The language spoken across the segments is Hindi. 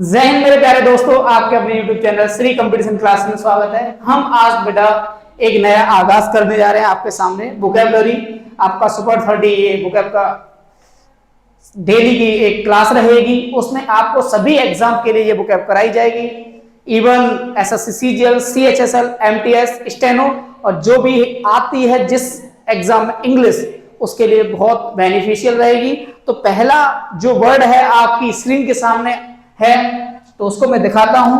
जय हिंद मेरे प्यारे दोस्तों, आपके अपने YouTube channel Shri competition class में स्वागत है। हम आज बेटा एक नया आगाज करने जा रहे हैं आपके सामने। वोकैबुलरी आपका सुपर 30 ये वोकैब का डेली की एक क्लास रहेगी। उसमें आपको सभी एग्जाम के लिए ये वोकैब कराई जाएगी। Even SSC CGL, CHSL, MTS, steno और जो भी आती है जिस एग्जाम में इंग्लिश, उसके लिए बहुत बेनिफिशियल रहेगी। तो पहला जो वर्ड है आपकी स्क्रीन के सामने है, तो उसको मैं दिखाता हूं।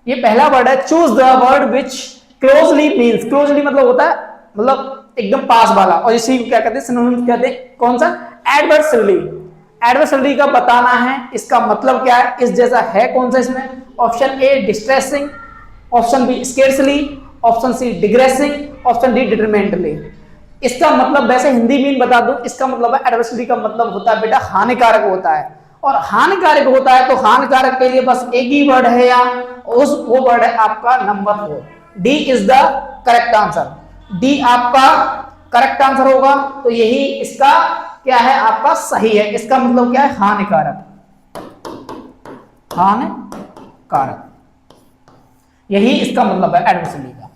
ये पहला वर्ड है, choose the word which closely means. Closely मतलब होता है मतलब एकदम पास वाला, और इसी को क्या कहते हैं, सिनोनिम कहते हैं। कौन सा? एडवर्सरी। एडवर्सरी का बताना है, इसका मतलब क्या है, इस जैसा है कौन सा इसमें। Option A distressing, option B scarcely, option C digressing, option D determinately. इसका मतलब वैसे हिंदी मीन बता दूं, इसका मतलब है एडवर्सरी का मतलब होता है बेटा हानिकारक होता है। और हानिकारक होता है तो हानिकारक के लिए बस एक ही वर्ड है या वो वर्ड है आपका number 4। D is the correct answer. D आपका करेक्ट आंसर होगा। तो यही इसका क्या है, आपका सही है। इसका मतलब क्या है, हानिकारक। हानिकारक यही इसका मतलब है एडवर्सरी का।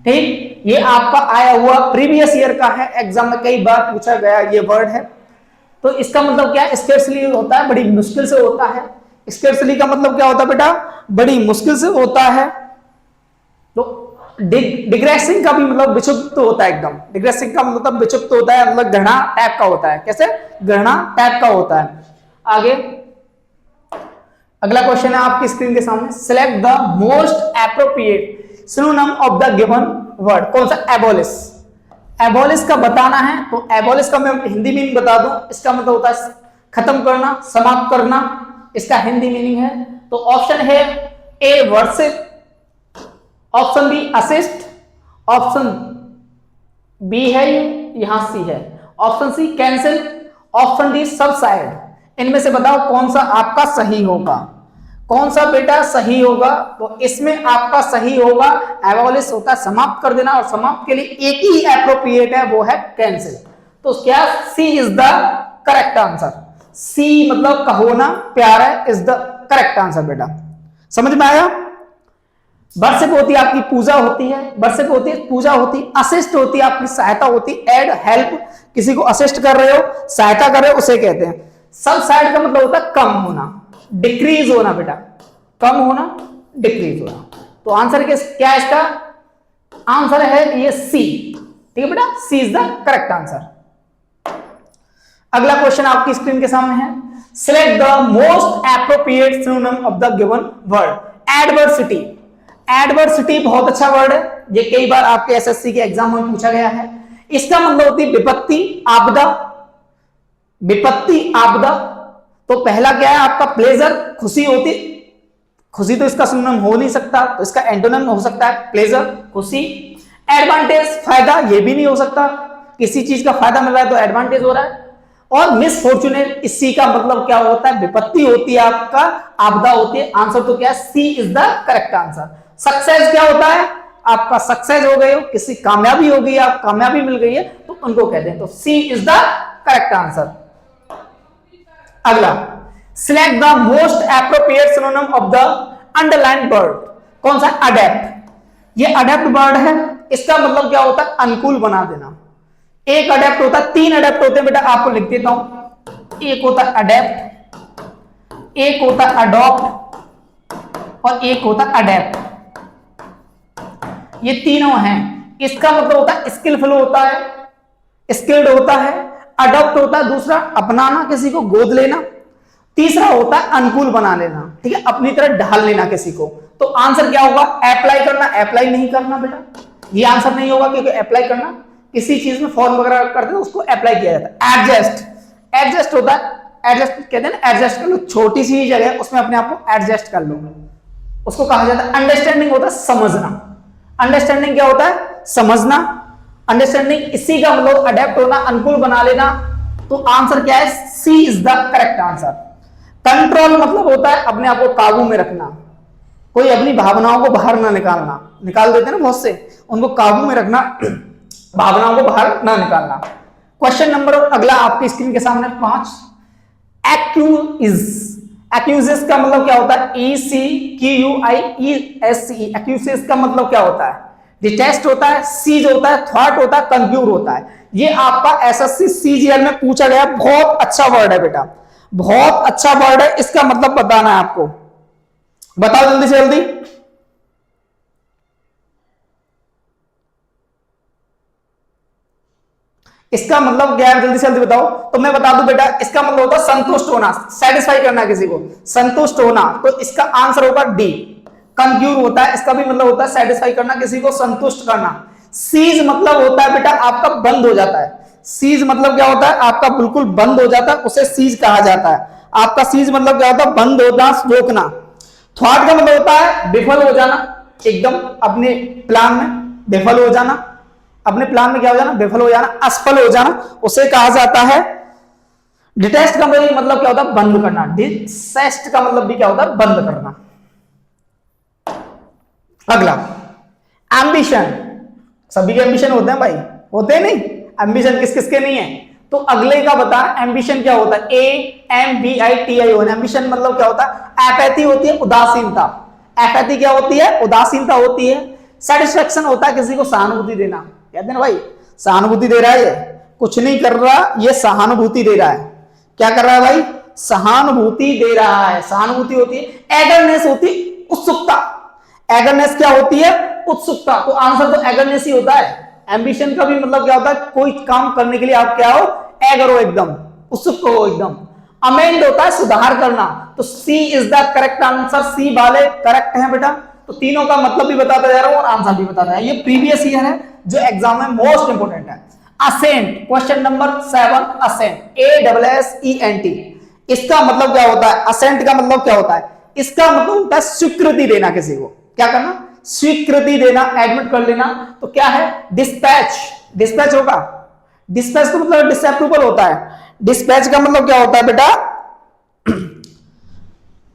ठीक, ये आपका आया हुआ प्रीवियस ईयर का है, एग्जाम में कई बार पूछा गया ये वर्ड है। तो इसका मतलब क्या है, स्केर्सली होता है, बड़ी मुश्किल से होता है। स्केर्सली का मतलब क्या होता है बेटा, बड़ी मुश्किल से होता है। तो डिग्रेसिंग का भी मतलब विक्षुप्त होता है एकदम। डिग्रेसिंग का मतलब विक्षुप्त होता है, मतलब गहना टाइप का होता है। कैसे? गहना टाइप का होता है। आगे अगला क्वेश्चन है आपकी स्क्रीन के सामने। Select the most appropriate synonym of the given word. कौन सा? एबोलिश। एबोलिश का बताना है। तो एबोलिश का मैं हिंदी मीनिंग बता दूं, इसका मतलब होता है खत्म करना, समाप्त करना, इसका हिंदी मीनिंग है। तो ऑप्शन है A worship, option B assist, option B है यहां सी है, option C cancel, option D subside. इनमें से बताओ कौन सा आपका सही होगा। कौन सा बेटा सही होगा? तो इसमें आपका सही होगा एबोलिश होता है समाप्त कर देना, और समाप्त के लिए एक ही एप्रोप्रिएट है, वो है कैंसिल। तो क्या सी इज द करेक्ट आंसर। सी मतलब कहो ना प्यार है, इज द करेक्ट आंसर बेटा। समझ में आया? वर्शिप होती है आपकी पूजा होती है, वर्शिप होती है पूजा होती है। असिस्ट होती है आपकी सहायता होती है, एड हेल्प, किसी को असिस्ट कर रहे हो, सहायता कर रहे हो, उसे कहते हैं। सब साइड का मतलब होता है कम होना, डिक्रीज होना बेटा, कम होना, डिक्रीज होना। तो आंसर क्या है इसका? आंसर है ये सी। ठीक है बेटा, सी इज द करेक्ट आंसर। अगला क्वेश्चन आपकी स्क्रीन के सामने है। Select the most appropriate synonym of the given word. Adversity. Adversity बहुत अच्छा वर्ड है, ये कई बार आपके एसएससी के एग्जाम में पूछा गया है। इसका मतलब होती है विपत्ति, आपदा। विपत्ति, आपदा। तो पहला क्या है आपका? प्लेजर, खुशी होती। खुशी तो इसका सिनोनिम हो नहीं सकता, तो इसका एंटोनिम हो सकता है प्लेजर, खुशी। एडवांटेज, फायदा, ये भी नहीं हो सकता, किसी चीज का फायदा मिल रहा है तो एडवांटेज हो रहा है। और मिसफॉर्चुनेट, इसी का मतलब क्या होता है? विपत्ति होती है आपका, आपदा होती है। आंसर तो क्या है? C is the correct answer. Success क्या होता है आपका? सक्सेस हो गए हो, किसी कामयाबी हो गई, आप कामयाबी मिल गई है, तो उनको कहते हैं। तो सी इज द करेक्ट आंसर। अगला, select the most appropriate synonym of the underlined word. कौन सा? अडेप्ट। ये अडेप्ट वर्ड है, इसका मतलब क्या होता है? अनुकूल बना देना। एक अडेप्ट होता है, 3 अडेप्ट होते हैं बेटा, आपको लिख देता हूं। एक होता है अडेप्ट, एक होता है अडॉप्ट, और एक होता है अडेप्ट। ये तीनों हैं। इसका मतलब होता है स्किलफुल होता है, स्किल्ड होता है। अडॉप्ट होता है दूसरा अपनाना, किसी को गोद लेना। तीसरा होता है अनुकूल बना लेना, ठीक है, अपनी तरह ढाल लेना किसी को। तो आंसर क्या होगा? अप्लाई करना। अप्लाई नहीं करना बेटा, ये आंसर नहीं होगा, क्योंकि अप्लाई करना किसी चीज में फॉर्म वगैरह करते हैं उसको अप्लाई किया जाता है। एडजस्ट, एडजस्ट होता है, एडजस्ट कहते हैं ना, एडजस्ट कर लो, छोटी सी जगह उसमें अपने आप को एडजस्ट कर लो, उसको कहा जाता है। अंडरस्टैंडिंग होता है समझना। अंडरस्टैंडिंग क्या होता है? समझना। अंडरस्टैंडिंग, इसी का मतलब अडेप्ट होना, अनुकूल बना लेना। तो आंसर क्या है? C is the correct answer. Control मतलब होता है अपने आप को काबू में रखना, कोई अपनी भावनाओं को बाहर ना निकालना, निकाल देते हैं ना बहुत से, उनको काबू में रखना, भावनाओं को बाहर ना निकालना। क्वेश्चन नंबर अगला आपकी स्क्रीन के सामने 5। एक्यूज। एक्यूसिस का मतलब क्या होता है? ECQUIESCE। एक्यूसिस का मतलब क्या होता है? डिटेस्ट होता है, सीज होता है, थॉट होता है, कंक्यूर होता है। ये आपका एसएससी सीजीएल में पूछा गया, बहुत अच्छा वर्ड है बेटा, बहुत अच्छा वर्ड है। इसका मतलब बताना है आपको, बताओ जल्दी से जल्दी। इसका मतलब क्या है? जल्दी से जल्दी बताओ। तो मैं बता दूं बेटा, इसका मतलब होता है संतुष्ट होना, सेटिस्फाई करना किसी को, संतुष्ट होना। तो इसका आंसर होगा डी, कंक्यूर होता है। इसका भी मतलब होता है सेटिस्फाई करना, किसी को संतुष्ट करना। सीज मतलब होता है बेटा आपका बंद हो जाता है। सीज मतलब क्या होता है? आपका बिल्कुल बंद हो जाता है, उसे सीज कहा जाता है। आपका सीज मतलब क्या होता है? बंद होना, रोकना। थॉट का मतलब होता है विफल हो जाना, एकदम अपने प्लान में विफल हो जाना। अपने प्लान में क्या हो जाना? विफल हो जाना, असफल हो जाना, उसे कहा जाता है। डिटेस्ट का मतलब क्या होता है? बंद करना। डिसेस्ट का मतलब भी क्या होता है? बंद करना। अगला, एम्बिशन। सभी के एम्बिशन होते हैं भाई, होते हैं नहीं? एम्बिशन किस किस के नहीं है? तो अगले का बता, एम्बिशन क्या होता है? AMBITION। एम्बिशन मतलब क्या होता है? एपैथी होती है, उदासीनता। एपैथी क्या होती है? उदासीनता होती है। सेटिस्फेक्शन होता है किसी को सहानुभूति देना। कहते हैं ना भाई, सहानुभूति दे रहा है, ये कुछ नहीं कर रहा, ये सहानुभूति दे रहा है। क्या कर रहा है भाई? सहानुभूति दे रहा है। सहानुभूति होती है। एगरनेस होती है उत्सुकता। एगरनेस क्या होती है? उत्सुकता। तो आंसर तो एगरनेस ही होता है। एम्बिशन का भी मतलब क्या होता है? कोई काम करने के लिए आप क्या हो? एगर हो, एकदम उत्सुक हो एकदम। अमेंड होता है सुधार करना। तो सी इज द करेक्ट आंसर। सी वाले करेक्ट हैं बेटा। तो तीनों का मतलब भी बताता जा रहा हूं और आंसर भी बताता है। ये प्रीवियस ईयर है जो एग्जाम में मोस्ट इंपोर्टेंट है। Assent, question number 7, assent, ASSENT। इसका मतलब क्या होता है? असेंट का मतलब क्या होता है? इसका मतलब होता है स्वीकृति देना किसी को। क्या करना? स्वीकृति देना, एडमिट कर लेना। तो क्या है? डिस्पैच। डिस्पैच होगा। डिस्पैच का मतलब डिसअप्रूवल होता है। डिस्पैच का मतलब क्या होता है बेटा?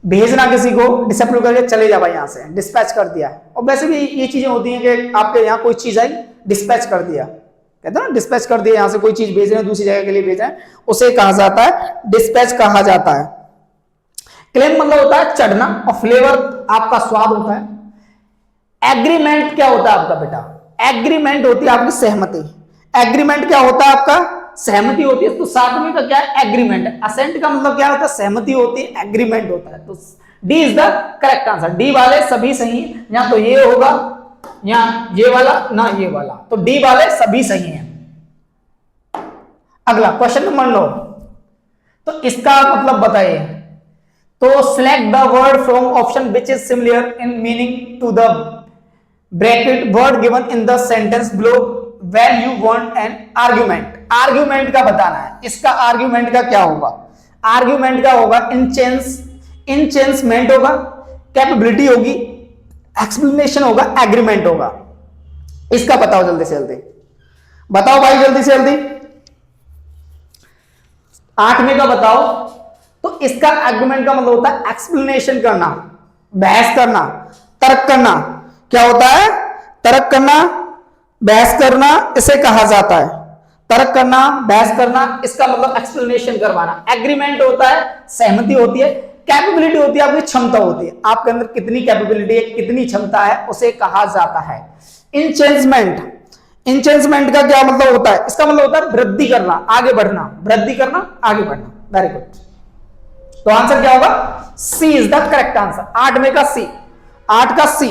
भेजना किसी को, डिसअप्रूव करके चले जा भाई यहां से, डिस्पैच कर दिया। और वैसे भी ये चीजें होती हैं कि आपके यहाँ कोई चीज आई, डिस्पैच कर दिया, कहते हैं ना डिस्पैच कर दिया। यहां से कोई चीज भेज रहे हैं, दूसरी जगह के लिए भेज रहे हैं, उसे कहा जाता है डिस्पैच कहा जाता है। क्लेम मतलब होता है चढ़ना, और फ्लेवर आपका स्वाद होता है। एग्रीमेंट क्या होता है आपका बेटा? एग्रीमेंट होती है आपकी सहमति। एग्रीमेंट क्या होता है आपका? सहमति होती है। तो सातवीं का क्या है? एग्रीमेंट। असेंट का मतलब क्या होता है? सहमति होती है, एग्रीमेंट होता है। तो D is the correct answer. D वाले सभी सही हैं। या तो ये होगा, या ये वाला, ना ये वाला। तो डी वाले सभी सही हैं। अगला क्वेश्चन नंबर 9। तो इसका मतलब बताइए। तो select the word from option which is similar in meaning to the bracket word given in the sentence below when you want an argument. Argument का बताना है। इसका आर्गुमेंट का क्या होगा? आर्गुमेंट का होगा इंचेंसमेंट होगा, कैपेबिलिटी होगी, एक्सप्लेनेशन होगा, एग्रीमेंट होगा। इसका बताओ जल्दी से जल्दी, बताओ भाई जल्दी से जल्दी। 8वें का बताओ। तो इसका आर्गुमेंट का मतलब होता है एक्सप्लेनेशन करना, बहस करना, तर्क करना। क्या होता है? तर्क करना, बहस करना, इसे कहा जाता है तर्क करना, बहस करना। इसका मतलब एक्सप्लेनेशन करवाना। एग्रीमेंट होता है सहमति होती है। कैपेबिलिटी होती है आपकी क्षमता होती है, आपके अंदर कितनी कैपेबिलिटी है, कितनी क्षमता है, उसे कहा जाता है। इंचेंसमेंट, इंचेंसमेंट का क्या मतलब होता है? इसका मतलब होता है वृद्धि करना, आगे बढ़ना, वृद्धि करना, आगे बढ़ना। Very good. तो आंसर क्या होगा? सी इज द करेक्ट आंसर। 8वें का सी, 8 का सी।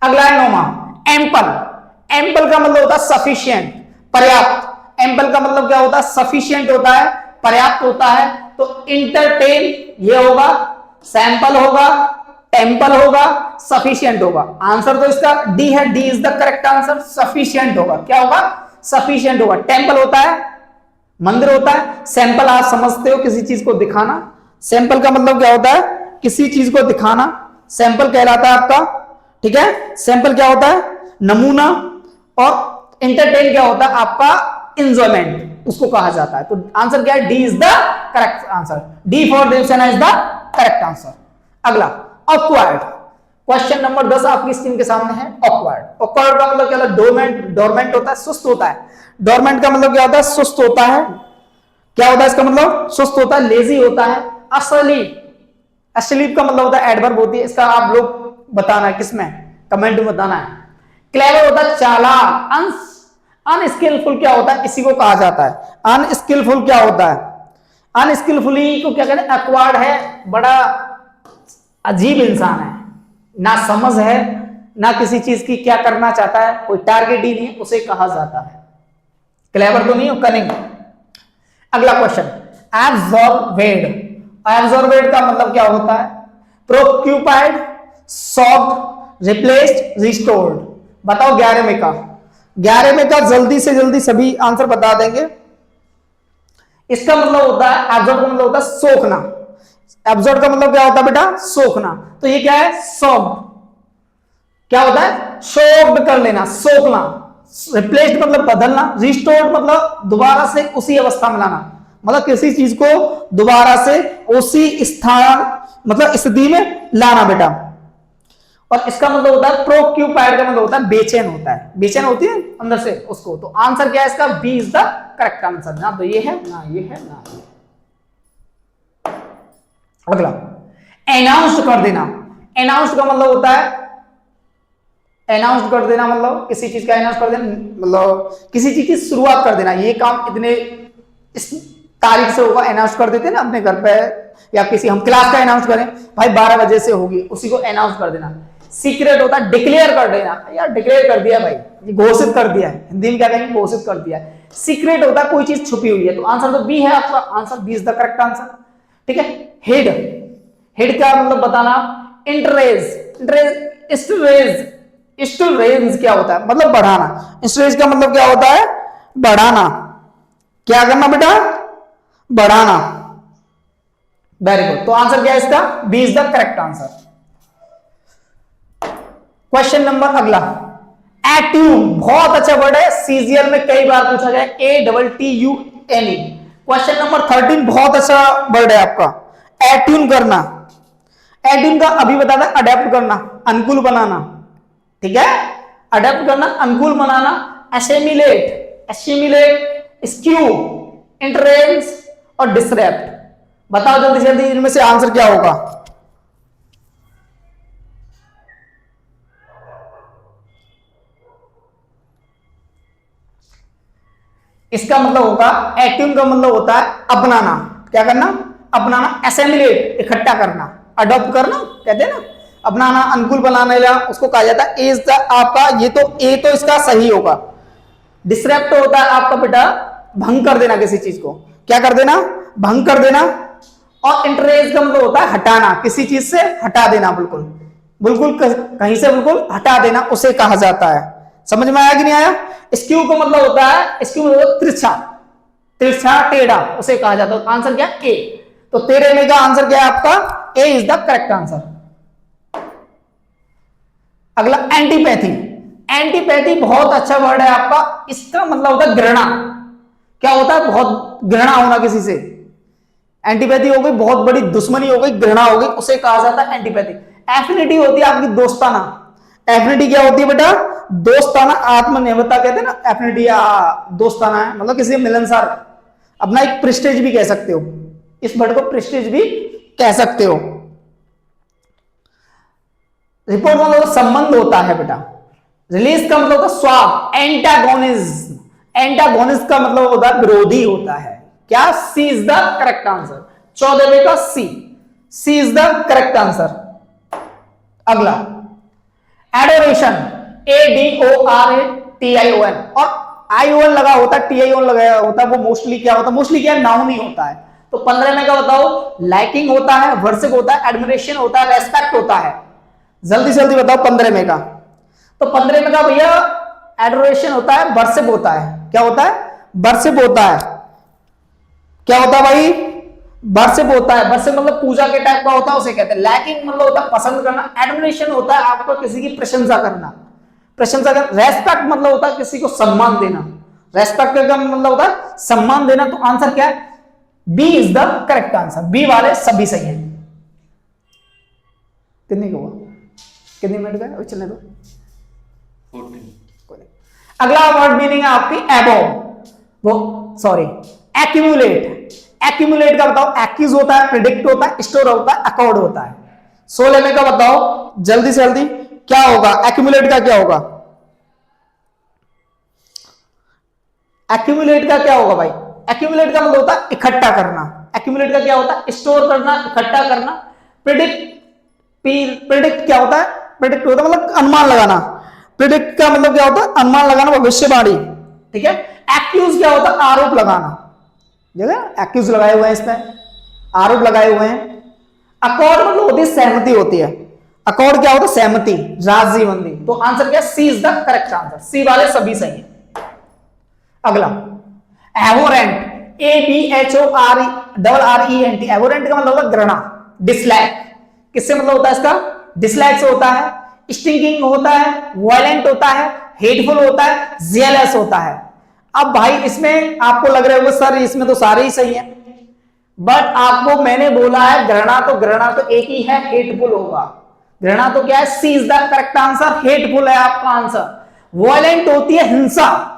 अगला है 9वां, एम्पल। एम्पल का मतलब होता है सफिशिएंट, पर्याप्त। एम्पल का मतलब क्या होता है? सफिशिएंट होता है, पर्याप्त होता है। तो इंटरटेन ये होगा, सैंपल होगा, टेम्पल होगा, सफिशिएंट होगा। आंसर तो इसका डी है। D is the correct answer. Sufficient होगा। क्या होगा? सफिशिएंट होगा। टेम्पल होता है, मंदिर होता है। सैंपल आप समझते हो, किसी चीज को दिखाना। सैंपल का मतलब क्या होता है? किसी चीज को दिखाना, सैंपल कहलाता है आपका। ठीक है, सैंपल क्या होता है? नमूना। और इंटरटेन क्या होता है? आपका इंजॉयमेंट, उसको कहा जाता है। तो आंसर क्या है? D is the correct answer. D for Devsena is the correct answer. अगला ऑकवर्ड। क्वेश्चन नंबर 10 आपकी स्क्रीन के सामने है। ऑकवर्ड। ऑकवर्ड का मतलब क्या होता है? डोरमेंट। डोरमेंट होता है सुस्त होता है। डोरमेंट का मतलब क्या होता है? सुस्त होता है, क्या होता है इसका मतलब? सुस्त होता है, लेजी होता है, असलीप। असलीप का मतलब होता है एडवर्ब होती है, इसका आप लोग बताना है किसमें, कमेंट में बताना है। क्लेवर होता है चालाक। अनस्किलफुल क्या होता है, इसी को कहा जाता है अनस्किलफुल। क्या होता है अनस्किलफुली को? क्या कहते हैं? एक्वायर्ड है, बड़ा अजीब इंसान है, ना समझ है, ना किसी चीज की क्या करना चाहता है, कोई टारगेट ही नहीं, उसे कहा जाता है क्लेवर तो नहीं हो, कनिंग। अगला क्वेश्चन, एब्जॉर्बेड। एब्जॉर्बेड का मतलब क्या होता है? प्रोक्यूपाइड, सॉफ्ट, रिप्लेस्ड, रिस्टोर्ड। बताओ 11 में का। 11 में का जल्दी से जल्दी सभी आंसर बता देंगे। इसका मतलब होता है, एब्जॉर्ब का मतलब होता है सोखना। एब्जॉर्ब का मतलब क्या होता है बेटा? सोखना। तो ये क्या है? सॉफ्ट। क्या होता है? शोक्ड कर लेना, सोखना। रिप्लेस्ड मतलब बदलना, रिस्टोर्ड मतलब दोबारा से उसी अवस्था में लाना, मतलब किसी चीज को दोबारा से उसी स्थान मतलब स्थिति में लाना बेटा। और इसका मतलब होता है प्रोक्यूपाइड का मतलब होता है बेचैन होता है, बेचैन होती है अंदर से उसको। तो आंसर क्या है इसका? B is the correct answer. ना तो ये है, ना ये है, ना ये। अगला, अनाउंस कर देना। अनाउंस का मतलब होता है, अनाउंस कर देना मतलब किसी चीज का अनाउंस कर देना, मतलब किसी चीज की शुरुआत कर देना। ये काम इतने इस तारीख से होगा, अनाउंस कर देते हैं ना अपने घर पे, या किसी हम क्लास का अनाउंस करें भाई 12 बजे से होगी, उसी को अनाउंस कर देना। सीक्रेट होता है डिक्लेयर कर देना, यार डिक्लेयर कर दिया भाई, ये घोषित कर दिया है, हिंदी में क्या कहेंगे? घोषित कर दिया है। सीक्रेट होता है कोई चीज छुपी हुई है, तो आंसर तो बी है आपका, answer B is the correct answer. ठीक है। हेड, हेड का मतलब बताना। इंटरेज, इंटरेज, स्टोरेज क्या होता है? मतलब बढ़ाना। स्टोरेज का मतलब क्या होता है? बढ़ाना। क्या करना बेटा? बढ़ाना। Very good. तो आंसर क्या है इसका? B is the correct answer. Question number अगला, एट्यून। बहुत अच्छा वर्ड है, सीजीएल में कई बार पूछा गया, ATTUNE। क्वेश्चन नंबर 13 बहुत अच्छा वर्ड है आपका, एट्यून करना। एट्यून का अभी बता दें, अडेप्ट करना, अनुकूल बनाना। ठीक है, अडेप्ट करना, अनुकूल बनाना। एसिमिलेट, एसिमिलेट, स्क्यू, इंटरेंस और डिसरेप्ट। बताओ जल्दी जल्दी इनमें से आंसर क्या होगा? इसका मतलब होगा, एट्यून का मतलब होता है अपनाना। क्या करना? अपनाना। एसिमिलेट इकट्ठा करना, अडॉप्ट करना कहते हैं ना, अपनाना, अनुकूल बनाने या उसको कहा जाता है। एज द आपका ये तो ए तो इसका सही होगा। डिसरेप्ट होता है आपका बेटा भंग कर देना किसी चीज को। क्या कर देना? भंग कर देना। और इंटरेस्ट का मतलब होता है हटाना, किसी चीज से हटा देना, बिल्कुल बिल्कुल कहीं से बिल्कुल हटा देना, उसे कहा जाता है। समझ में आया कि नहीं आया? स्क्यू का मतलब होता है, स्क्यू मतलब तिरछा, तिरछा टेढ़ा, उसे कहा जाता है। आंसर क्या? ए। तो 13 में का आंसर क्या है आपका? ए इज द करेक्ट आंसर। अगला, एंटीपैथी। एंटीपैथी बहुत अच्छा वर्ड है आपका, इसका मतलब होता है घृणा। क्या होता है? बहुत घृणा होना किसी से। एंटीपैथी हो गई बहुत बड़ी दुश्मनी हो गई, घृणा हो गई, उसे कहा जाता है एंटीपैथी। एफिनिटी होती है आपकी दोस्ताना। एफिनिटी क्या होती है बेटा? दोस्ताना, आत्मनिर्भरता कहते हैं ना, एफिनिटी दोस्ताना है, मतलब किसी मिलनसार, अपना एक प्रेस्टीज भी कह सकते हो, इस वर्ड को प्रेस्टीज भी कह सकते हो। रिपोर्ट मतलब संबंध होता है बेटा। रिलीज का मतलब होता है स्वाब। एंटागोनिज्म, एंटागोनिस्ट का मतलब होता है विरोधी होता है। क्या? सी इज द करेक्ट आंसर। 14वें का सी, सी इज द करेक्ट आंसर। अगला, एडोरेशन। ADORATION और ION लगा होता है, TION लगाया होता है, वो मोस्टली क्या होता है? मोस्टली क्या? नाउन ही होता है। तो 15 में का बताओ। लाइकिंग होता है, वर्शिप होता है, एडमिरेशन होता है, रेस्पेक्ट होता है। जल्दी जल्दी बताओ 15 में का। तो 15 में का भैया एडोरेशन होता है, वर्शिप होता है। क्या होता है? वर्शिप होता है। क्या होता है भाई? वर्शिप होता है। वर्शिप मतलब पूजा के टाइप का होता है, उसे कहते हैं। लैकिंग मतलब होता है पसंद करना। एडमिरेशन होता है आपको किसी की प्रशंसा करना, प्रशंसा करना। रेस्पेक्ट मतलब होता है किसी को सम्मान देना। रेस्पेक्ट का मतलब होता है सम्मान देना। तो आंसर क्या है? B is the correct answer. B वाले सभी सही हैं। कितने का हुआ? कितने मिनट का है? चलने दो। 14। अगला वर्ड मीनिंग है आपकी एबोव, वो सॉरी एक्यूमुलेट। एक्यूमुलेट का बताओ, एक्यूज होता है, प्रिडिक्ट होता है, स्टोर होता है, अकॉर्ड होता है। 16 में का बताओ जल्दी से जल्दी क्या होगा, एक्यूमुलेट का क्या होगा, एक्यूमुलेट का क्या होगा भाई, एक्यूमुलेट का मतलब होता है इकट्ठा करना, एक्यूमुलेट का क्या होता है स्टोर करना, इकट्ठा करना। प्रिडिक्ट क्या होता है, प्रिडिक्ट होता है मतलब अनुमान लगाना, प्रिडिक्ट का मतलब क्या होता है अनुमान लगाना, भविष्यवाणी, ठीक है। एक्यूज क्या होता है आरोप लगाना, जगह एक्यूज लगाए हुए हैं, इसमें आरोप लगाए हुए हैं। अकॉर्ड मतलब होती है सहमति होती है, अकॉर्ड क्या होता है सहमति, राजीबंदी। तो आंसर क्या है, C is the correct answer, सी वाले सभी सही है। अगला एवोरेंट, ABHORENT, एवोरेंट का मतलब होता है घृणा, डिसलाइक, किससे मतलब होता है इसका, डिसलाइक से होता है, स्टिंकिंग होता है, वायलेंट होता है, हेटफुल होता है, जेलस होता है। अब भाई इसमें आपको लग रहा होगा सर इसमें तो सारे ही सही हैं, बट आपको मैंने बोला है घृणा तो एक ही है, हेटफुल होगा। घृणा तो क्या है, C is the correct answer, hateful है आपका आंसर। वायलेंट होती है हिंसा,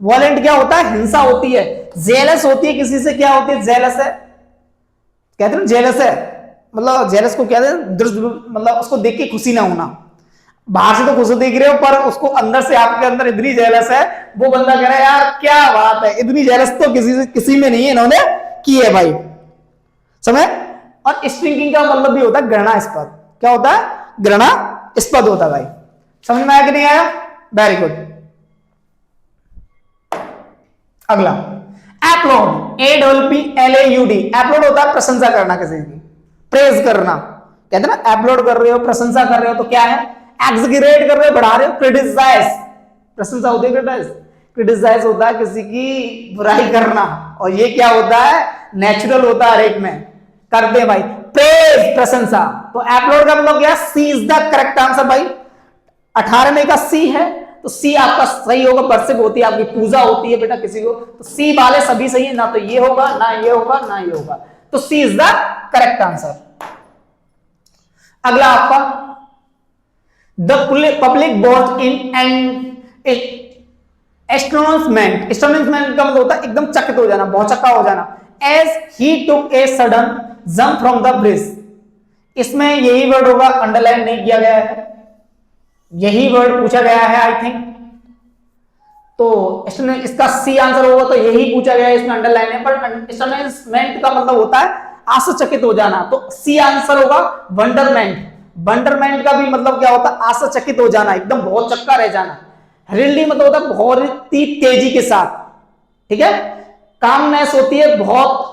वायलेंट क्या होता है हिंसा होती है। जेलस होती है किसी से, क्या होती है जेलस है, कहते हैं जेलस है, मतलब जेलस को कहते हैं मतलब उसको देख के खुशी ना होना, बाहर से तो खुशी दिख रहे हो पर उसको अंदर से आपके अंदर इतनी जेलस है, वो बंदा कह रहा है यार क्या बात है, इतनी जेलस तो किसी में नहीं है, इन्होंने की है भाई, समझे। और स्ट्रिंकिंग का मतलब भी होता है घृणास्पद, क्या होता है घृणास्पद होता है भाई, समझ में आया कि नहीं आया, वेरी गुड। अगला एप्लॉड, APPLAUD, एप्लॉड होता है प्रशंसा करना, किसी की प्रेज करना, कहते हैं ना एप्लॉड कर रहे हो, प्रशंसा कर रहे हो, तो क्या है एक्सग्रेट कर रहे हो, बढ़ा रहे हो। क्रिटिसाइज, प्रशंसा होती है, क्रिटिसाइज होता है किसी की बुराई करना, और ये क्या होता है नेचुरल होता है हर एक में, करते हैं भाई। प्रेज प्रशंसा, तो एप्लॉड का मतलब क्या, सी इज द करेक्ट आंसर भाई। 18 में का सी है तो सी आपका सही होगा, वर्शिप होती है आपकी, पूजा होती है बेटा किसी को, तो सी वाले सभी सही है, ना तो ये होगा ना ये होगा ना ये होगा, तो सी इज द करेक्ट आंसर। अगला आपका the public watch in and astonishment, astonishment का मतलब होता है एकदम चकित हो जाना, भौचक्का हो जाना। As he took a sudden jump from the bridge, इसमें यही वर्ड होगा, अंडरलाइन नहीं किया गया है, यही वर्ड पूछा गया है आई थिंक, तो इसका सी आंसर होगा, तो यही पूछा गया है, इसमें अंडरलाइन है, पर एस्टोनिशमेंट का मतलब होता है आश्चर्यचकित हो जाना, तो सी आंसर होगा वंडरमेंट। वंडरमेंट का भी मतलब क्या होता है आश्चर्यचकित हो जाना, एकदम बहुत चक्का रह जाना। हरिल्डी मतलब होता है बहुत ही तेजी के साथ, ठीक है। कामनेस होती है बहुत,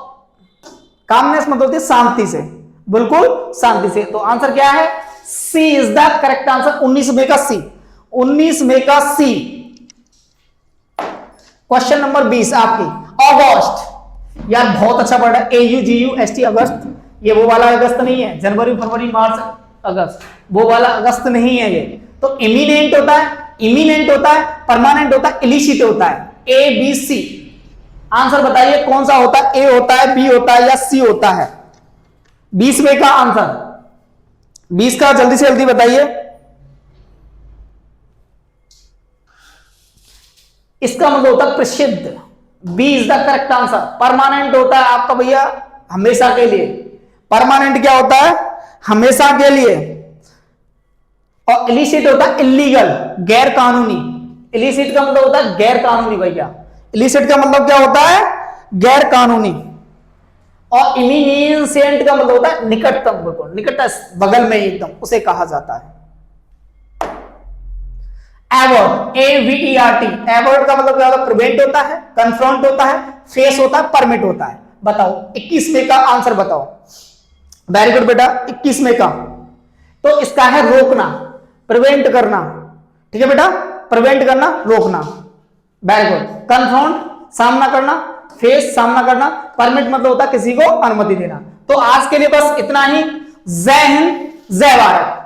कामनेस मतलब होती है शांति से, बिल्कुल शांति से, तो आंसर क्या है, C is the correct answer. 19 में का सी, 19 में का सी। क्वेश्चन नंबर 20 आपकी, अगस्त, यार बहुत अच्छा पढ़ रहा है, AUGUST अगस्त, ये वो वाला अगस्त नहीं है, जनवरी फरवरी मार्च अगस्त, वो वाला अगस्त नहीं है ये। तो इमिनेंट होता है, इमिनेंट होता है, परमानेंट होता है, इलिसिट होता है, ABC। आंसर बताइए कौन सा होता है, ए होता है, बी होता है या सी होता है। 20 में का आंसर, 20 का जल्दी से जल्दी बताइए। इसका मतलब होता है प्रसिद्ध, B is the correct answer. Permanent होता है आपका भैया हमेशा के लिए, परमानेंट क्या होता है हमेशा के लिए, और इलिसिट होता है इलीगल, गैर कानूनी। इलिसिट का मतलब होता है गैर कानूनी भैया, इलिसिट का मतलब क्या होता है गैर कानूनी। और इमिनेंट का मतलब होता है निकटतम, बिल्कुल निकटतम बगल में एकदम, उसे कहा जाता है। एवर्ट, AVERT, एवर्ट का मतलब क्या होता है प्रिवेंट होता है, कन्फ्रंट होता है, फेस होता है, परमिट होता है। बताओ 21 में का आंसर बताओ। वेरी गुड बेटा, 21 में का तो इसका है रोकना, प्रिवेंट करना, ठीक है बेटा, प्रिवेंट करना, रोकना। Very good. कन्फ्रंट सामना करना, फेस सामना करना, परमिट मतलब होता है किसी को अनुमति देना। तो आज के लिए बस इतना ही। जय हिंद, जय भारत।